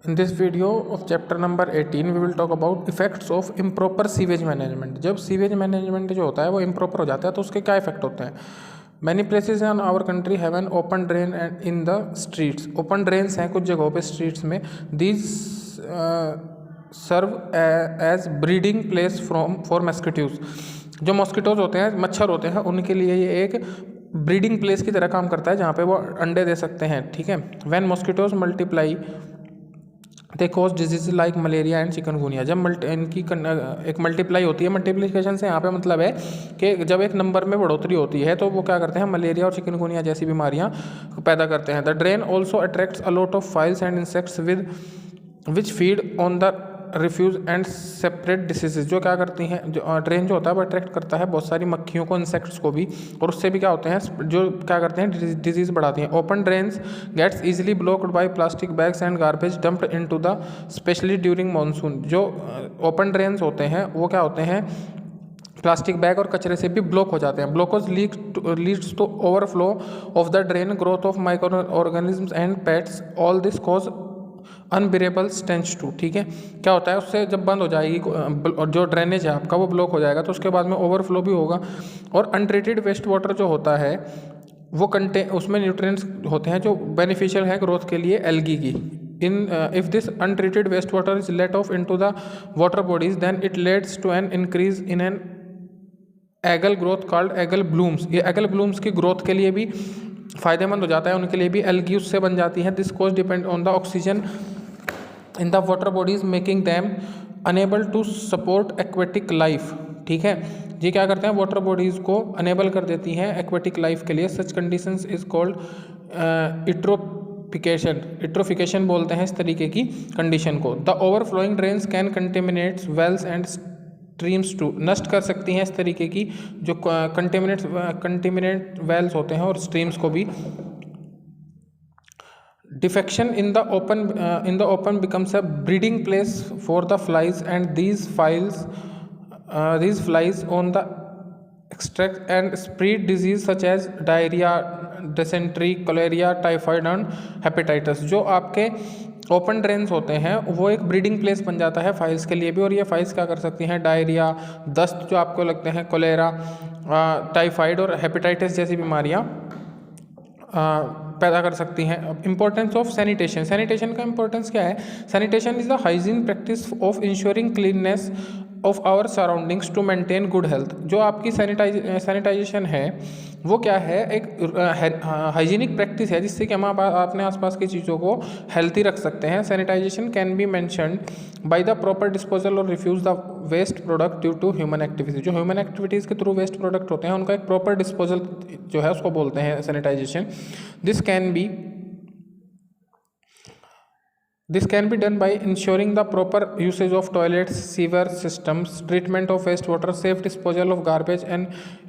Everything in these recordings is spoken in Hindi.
In this video of chapter number 18 we will talk about effects of improper sewage management। जब सीवेज मैनेजमेंट जो होता है वो improper हो जाता है तो उसके क्या इफेक्ट होते हैं। Many places in our country have an open drain and in the streets। open drains हैं कुछ जगहों पे streets में। These serve as breeding place for mosquitoes। जो मॉस्किटोज होते हैं, मच्छर होते हैं, उनके लिए ये एक ब्रीडिंग प्लेस की तरह काम करता है जहाँ पे वो अंडे दे सकते हैं। ठीक है। When mosquitoes multiply they cause disease like malaria and chikungunya. जब इनकी एक मल्टीप्लाई होती है, मल्टीप्लिकेशन से यहाँ पे मतलब है कि जब एक नंबर में बढ़ोतरी होती है तो वो क्या करते हैं, मलेरिया और चिकनगुनिया जैसी बीमारियाँ पैदा करते हैं। The drain also attracts a lot of files and insects with which feed on the refuse and separate diseases. जो क्या करती हैं, जो ड्रेन जो होता है वो अट्रैक्ट करता है बहुत सारी मक्खियों को, इंसेक्ट्स को भी, और उससे भी क्या होते हैं, जो क्या करते हैं, डिजीज बढ़ाती हैं। Open drains gets easily blocked by plastic bags and garbage dumped into the specially during monsoon. जो ओपन ड्रेन्स होते हैं वो क्या होते हैं, प्लास्टिक बैग और कचरे से भी ब्लॉक हो जाते हैं। Blockage leads to overflow of the drain, growth of micro organisms and pests, all this cause unbearable stench too. ठीक है। क्या होता है, उससे जब बंद हो जाएगी और जो ड्रेनेज है आपका वो ब्लॉक हो जाएगा तो उसके बाद में ओवरफ्लो भी होगा। और अनट्रीटेड वेस्ट वाटर जो होता है वो उसमें न्यूट्रिएंट्स होते हैं जो बेनिफिशियल है ग्रोथ के लिए एल्गी की। If this untreated waste water is let off into the water bodies then it leads to an increase in an algal growth called algal blooms. ये एगल ब्लूम्स की ग्रोथ के लिए भी फायदेमंद हो जाता है, उनके लिए भी एल्गी उससे बन जाती है। This cause depend on the oxygen in the water bodies making them unable to support aquatic life. ठीक है। ये क्या करते हैं, वाटर बॉडीज़ को अनेबल कर देती हैं एक्वेटिक लाइफ के लिए। Such conditions is called eutrophication बोलते हैं इस तरीके की कंडीशन को। The overflowing drains can contaminates wells and streams too. नष्ट कर सकती हैं इस तरीके की जो कंटेमिनेट वेल्स होते हैं और स्ट्रीम्स को भी। Defecation in the open becomes a breeding place for the flies, and these flies on the extract and spread disease such as diarrhea, dysentery, cholera, typhoid and hepatitis। जो आपके ओपन ड्रेन्स होते हैं वो एक ब्रीडिंग प्लेस बन जाता है फाइल्स के लिए भी, और ये फाइल्स क्या कर सकती हैं, डायरिया, दस्त जो आपको लगते हैं, कोलेरा, टाइफाइड और हेपेटाइटिस जैसी बीमारियाँ पैदा कर सकती हैं। Importance of sanitation. सैनिटेशन का इंपॉर्टेंस क्या है, sanitation is the hygiene practice of ensuring cleanliness of our surroundings to maintain good health. जो आपकी सैनिटाइजेशन है वो क्या है, एक हाइजीनिक प्रैक्टिस है जिससे कि हम अपने आसपास की चीज़ों को हेल्थी रख सकते हैं। Sanitization can be mentioned by the proper disposal और refuse the waste product due to human activities. जो ह्यूमन एक्टिविटीज़ के थ्रू वेस्ट प्रोडक्ट होते हैं उनका एक प्रॉपर डिस्पोजल जो है उसको बोलते हैं sanitisation. This can be done by ensuring the proper usage of toilets, sewer systems, treatment of wastewater, safe disposal of garbage, and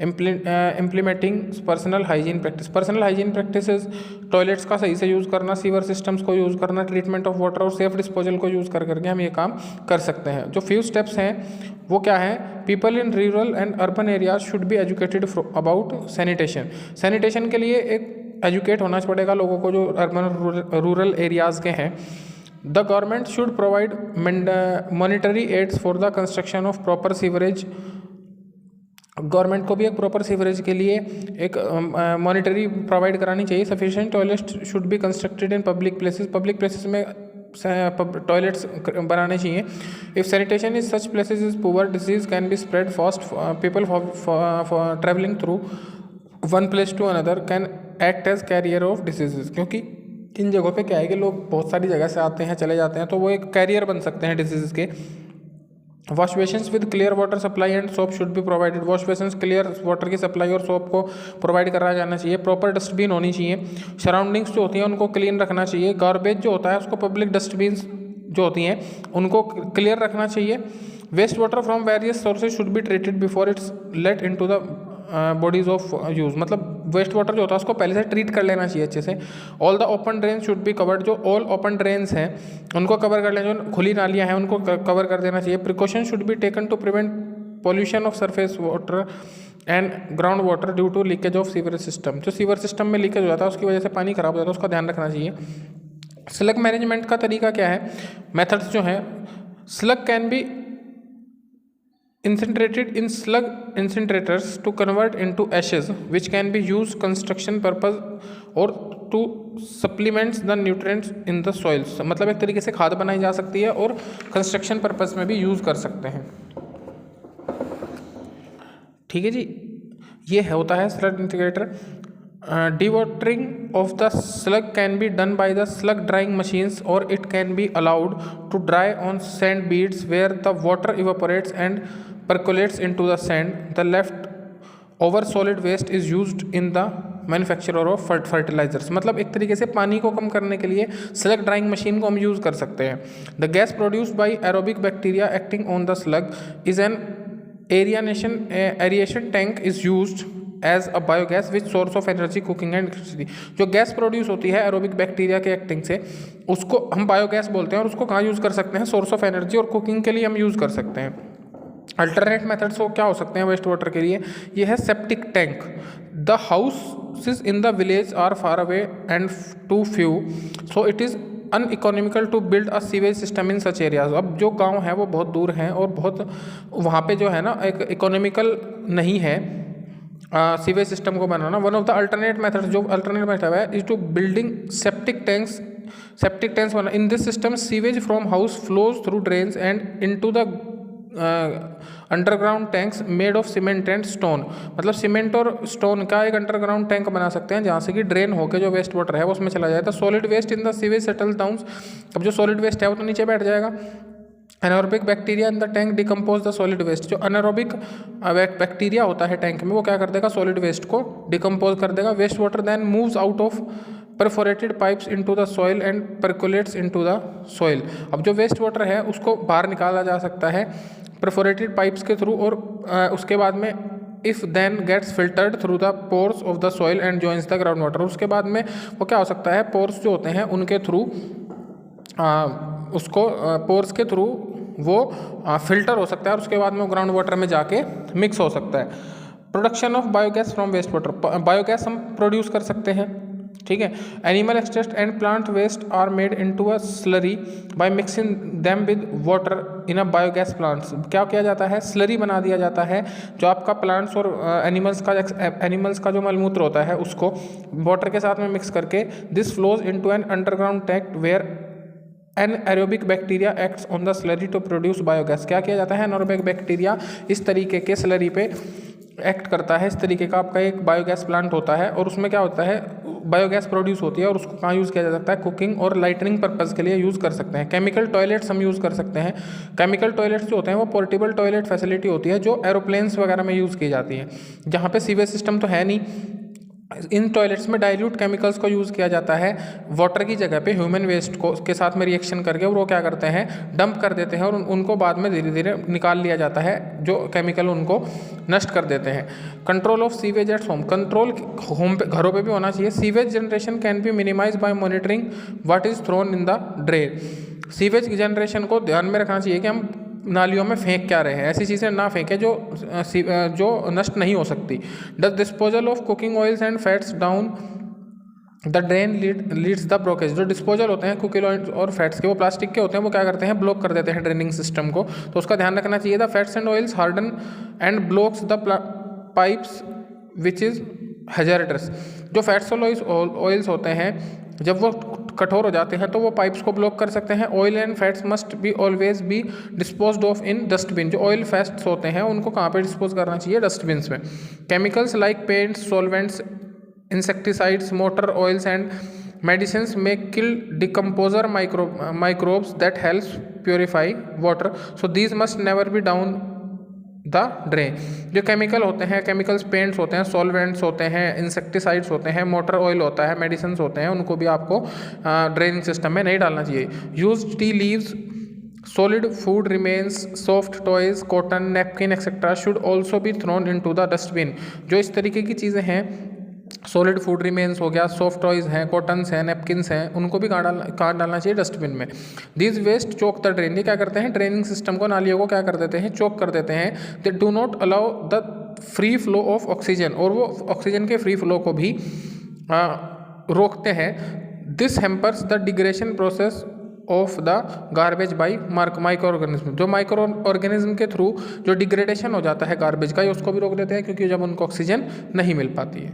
implementing personal hygiene practice। Personal hygiene practices toilets का सही से यूज़ करना, सीवर सिस्टम्स को यूज़ करना, ट्रीटमेंट ऑफ वाटर और सेफ डिस्पोजल को यूज़ करके हम ये काम कर सकते हैं। जो फ्यू स्टेप्स हैं वो क्या है, people in rural and urban areas should be educated about sanitation. Sanitation के लिए एक एजुकेट होना पड़ेगा लोगों को जो अर्बन रूरल एरियाज़ के हैं। The government should provide monetary aids for the construction of proper sewerage। Government को भी एक प्रॉपर सीवरेज के लिए एक मॉनिटरी प्रोवाइड करानी चाहिए। Sufficient toilets should be constructed in public places. Public places में टॉयलेट्स बनाने चाहिए। If sanitation is such places is poor, disease can be spread fast. People for travelling through one place to another can act as carrier of diseases. क्योंकि इन जगहों पे क्या है कि लोग बहुत सारी जगह से आते हैं, चले जाते हैं, तो वो एक कैरियर बन सकते हैं डिजीज़ के। Wash basins with clear water supply and soap should be provided. Wash basins clear water की सप्लाई और सोप को प्रोवाइड कराया जाना चाहिए। प्रॉपर डस्टबिन होनी चाहिए। सराउंडिंग्स जो होती हैं उनको क्लीन रखना चाहिए। गार्बेज जो होता है उसको पब्लिक डस्टबिन जो होती हैं उनको क्लियर रखना चाहिए। Waste water from various sources should be treated before it's let into the bodies of use. मतलब वेस्ट वाटर जो होता है उसको पहले से ट्रीट कर लेना चाहिए अच्छे से। All the open drain should be covered. जो ऑल ओपन ड्रेन्स हैं उनको कवर कर लेना, जो खुली नालियाँ हैं उनको कवर कर देना चाहिए। Precaution should be taken to prevent pollution of surface water and ground water due to leakage of sewerage system. जो सीवर सिस्टम में लीकेज हो जाता है उसकी वजह से पानी खराब हो जाता है, उसका ध्यान रखना चाहिए। स्लग मैनेजमेंट का तरीका क्या है, मेथड्स जो हैं, slug can be incinerated in slug incinerators to convert into ashes which can be used construction purpose or to supplements the nutrients in the soils। मतलब एक तरीके से खाद बनाई जा सकती है और कंस्ट्रक्शन पर्पस में भी यूज़ कर सकते हैं। ठीक है जी, ये होता है slug integrator. Dewatering of the slug can be done by the slug drying machines or it can be allowed to dry on sand beads where the water evaporates and percolates into the sand. The left over solid waste is used in the manufacturer of fertilisers. मतलब एक तरीके से पानी को कम करने के लिए स्लग ड्राइंग मशीन को हम यूज़ कर सकते हैं। The gas produced by aerobic bacteria acting on the slug is an aeration tank is used as a biogas which source of energy cooking and electricity. जो गैस प्रोड्यूस होती है एरोबिक बैक्टीरिया के एक्टिंग से, उसको हम बायोगैस बोलते हैं और उसको कहाँ यूज़ कर सकते हैं, सोर्स ऑफ एनर्जी और कुकिंग के लिए हम यूज़ कर सकते हैं। अल्टरनेट मेथड्स को क्या हो सकते हैं वेस्ट वाटर के लिए, ये है septic tank. The houses in the village are far away and too few so it is uneconomical to build a sewage system in such areas. अब जो गांव हैं वो बहुत दूर हैं और बहुत वहाँ पे जो है ना एक इकोनॉमिकल नहीं है सीवेज सिस्टम को बनाना। One of the alternate method, जो अल्टरनेट मेथड है, is to building septic tanks बना। In this system sewage from house flows through drains and into the underground tanks made of cement and stone. मतलब सीमेंट और स्टोन का एक अंडरग्राउंड टैंक बना सकते हैं जहाँ से कि ड्रेन होकर जो वेस्ट वाटर है वो उसमें चला जाए। तो solid waste in the sewage settle down. अब जो सॉलिड वेस्ट है वो तो नीचे बैठ जाएगा। Anaerobic bacteria in the tank decompose the solid waste. जो एनारोबिक बैक्टीरिया होता है टैंक में वो क्या कर देगा, सॉलिड वेस्ट को डिकम्पोज कर देगा। Waste water then moves out of perforated pipes into the soil and percolates into the soil. अब जो वेस्ट वाटर है उसको बाहर निकाला जा सकता है परफोरेटेड पाइप्स के थ्रू और उसके बाद में if then gets filtered through the pores of the soil and joins the ground water. उसके बाद में वो क्या हो सकता है, पोर्स जो होते हैं उनके थ्रू उसको पोर्स के थ्रू वो फिल्टर हो सकता है और उसके बाद में वो ग्राउंड वाटर में जाके मिक्स हो सकता है। Production of biogas from waste water, biogas हम प्रोड्यूस कर सकते हैं। ठीक है, animal extract and plant waste are made into a slurry by mixing them with water in a biogas plants. क्या किया जाता है, स्लरी बना दिया जाता है जो आपका प्लांट्स और एनिमल्स का जो मलमूत्र होता है उसको वाटर के साथ में मिक्स करके this flows into an underground tank where anaerobic bacteria acts on the slurry to produce biogas. क्या किया जाता है, एनारोबिक बैक्टीरिया इस तरीके के स्लरी पे एक्ट करता है। इस तरीके का आपका एक बायोगैस प्लांट होता है और उसमें क्या होता है, बायोगैस प्रोड्यूस होती है और उसको कहाँ यूज़ किया जा सकता है, कुकिंग और लाइटनिंग पर्पज़ के लिए यूज़ कर सकते हैं। केमिकल टॉयलेट्स हम यूज़ कर सकते हैं। केमिकल टॉयलेट्स जो होते हैं वो पोर्टेबल टॉयलेट फैसिलिटी होती है जो एरोप्लेन्स वगैरह में यूज़ की जाती है, जहाँ पे सीवेज सिस्टम तो है नहीं। इन टॉयलेट्स में डाइल्यूट केमिकल्स को यूज़ किया जाता है वाटर की जगह पे ह्यूमन वेस्ट को के साथ में रिएक्शन करके, और वो क्या करते हैं, डंप कर देते हैं और उनको बाद में धीरे धीरे निकाल लिया जाता है, जो केमिकल उनको नष्ट कर देते हैं। Control of sewage at home, control home पे घरों पे भी होना चाहिए। Sewage generation can be minimise by monitoring what is thrown in the drain. Sewage generation को ध्यान में रखना चाहिए कि हम नालियों में फेंक क्या रहे हैं, ऐसी चीज़ें ना फेंकें जो नष्ट नहीं हो सकती। The disposal of cooking oils and fats down the drain leads the blockage. जो डिस्पोजल होते हैं कुकिंग ऑयल्स और फैट्स के, वो प्लास्टिक के होते हैं, वो क्या करते हैं, ब्लॉक कर देते हैं ड्रेनिंग सिस्टम को, तो उसका ध्यान रखना चाहिए। The fats and oils harden and blocks the pipes which is hazardous. जो फैट्स और ऑयल्स होते हैं जब वो कठोर हो जाते हैं तो वो पाइप्स को ब्लॉक कर सकते हैं। Oil and fats must be always be disposed of in dustbin. जो ऑयल फैट्स होते हैं उनको कहाँ पे डिस्पोज करना चाहिए, डस्टबिन्स में। Chemicals like paints, solvents, insecticides, motor oils and medicines may kill decomposer microbes that helps purify water, so these must never be down the drain। जो केमिकल होते हैं, केमिकल्स पेंट्स होते हैं, सॉल्वेंट्स होते हैं, इंसेक्टिसाइड्स होते हैं, मोटर ऑयल होता है, मेडिसिन होते हैं, उनको भी आपको ड्रेनिंग सिस्टम में नहीं डालना चाहिए। Use tea leaves, solid food remains, soft toys, cotton, napkin etc should also be thrown into the dustbin। जो इस तरीके की चीज़ें हैं, सॉलिड फूड रिमेन्स हो गया, सॉफ्ट टॉयज़ हैं, कॉटन्स हैं, नैपकिन्स हैं, उनको भी कहाँ डालना चाहिए, डस्टबिन में। These waste choke the drain, ये क्या करते हैं, ड्रेनिंग सिस्टम को, नालियों को क्या कर देते हैं, चोक कर देते हैं। They do not allow the free flow of oxygen, और वो ऑक्सीजन के फ्री फ्लो को भी रोकते हैं। This hampers the degradation process of the garbage by micro organism. जो माइक्रो ऑर्गेनिज्म के थ्रू जो डिग्रेडेशन हो जाता है गार्बेज का, ये उसको भी रोक देते हैं, क्योंकि जब उनको ऑक्सीजन नहीं मिल पाती है।